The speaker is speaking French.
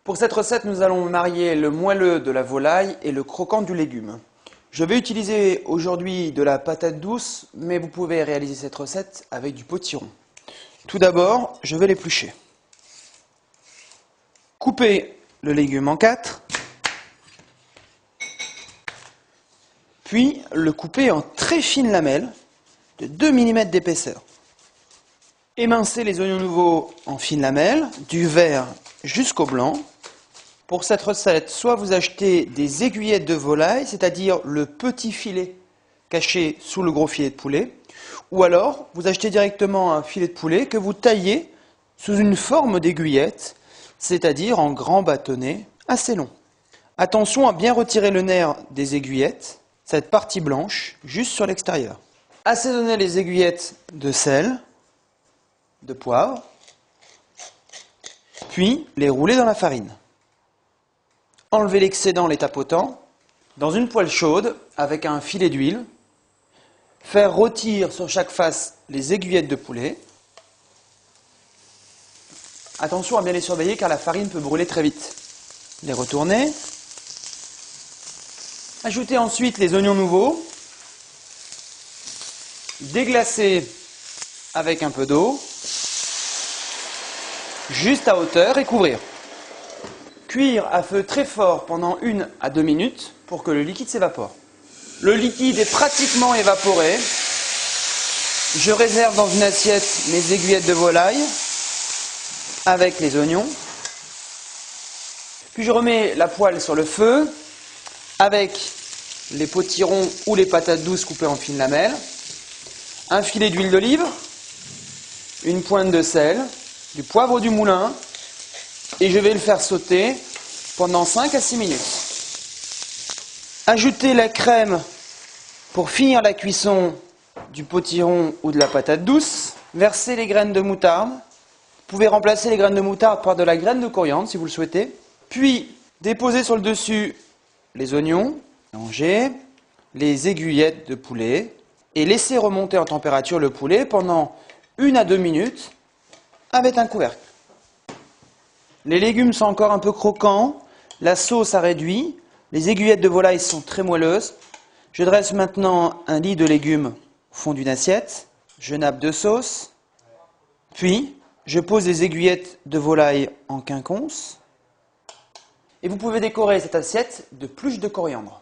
Pour cette recette, nous allons marier le moelleux de la volaille et le croquant du légume. Je vais utiliser aujourd'hui de la patate douce, mais vous pouvez réaliser cette recette avec du potiron. Tout d'abord, je vais l'éplucher. Couper le légume en 4, puis le couper en très fines lamelles de 2 mm d'épaisseur. Émincer les oignons nouveaux en fines lamelles, du vert jusqu'au blanc. Pour cette recette, soit vous achetez des aiguillettes de volaille, c'est-à-dire le petit filet caché sous le gros filet de poulet, ou alors vous achetez directement un filet de poulet que vous taillez sous une forme d'aiguillette, c'est-à-dire en grands bâtonnets assez longs. Attention à bien retirer le nerf des aiguillettes, cette partie blanche, juste sur l'extérieur. Assaisonnez les aiguillettes de sel, de poivre, puis les rouler dans la farine. Enlevez l'excédent en les tapotant. Dans une poêle chaude, avec un filet d'huile, faire rôtir sur chaque face les aiguillettes de poulet. Attention à bien les surveiller car la farine peut brûler très vite. Les retourner. Ajoutez ensuite les oignons nouveaux. Déglacer avec un peu d'eau. Juste à hauteur et couvrir. Cuire à feu très fort pendant 1 à 2 minutes pour que le liquide s'évapore. Le liquide est pratiquement évaporé. Je réserve dans une assiette mes aiguillettes de volaille avec les oignons. Puis je remets la poêle sur le feu avec les potirons ou les patates douces coupées en fines lamelles, un filet d'huile d'olive, une pointe de sel, du poivre du moulin, et je vais le faire sauter pendant 5 à 6 minutes. Ajoutez la crème pour finir la cuisson du potiron ou de la patate douce. Versez les graines de moutarde. Vous pouvez remplacer les graines de moutarde par de la graine de coriandre si vous le souhaitez. Puis déposez sur le dessus les oignons, mélangez les aiguillettes de poulet et laissez remonter en température le poulet pendant 1 à 2 minutes avec un couvercle. Les légumes sont encore un peu croquants, la sauce a réduit, les aiguillettes de volaille sont très moelleuses. Je dresse maintenant un lit de légumes au fond d'une assiette, je nappe de sauce, puis je pose les aiguillettes de volaille en quinconce et vous pouvez décorer cette assiette de pluches de coriandre.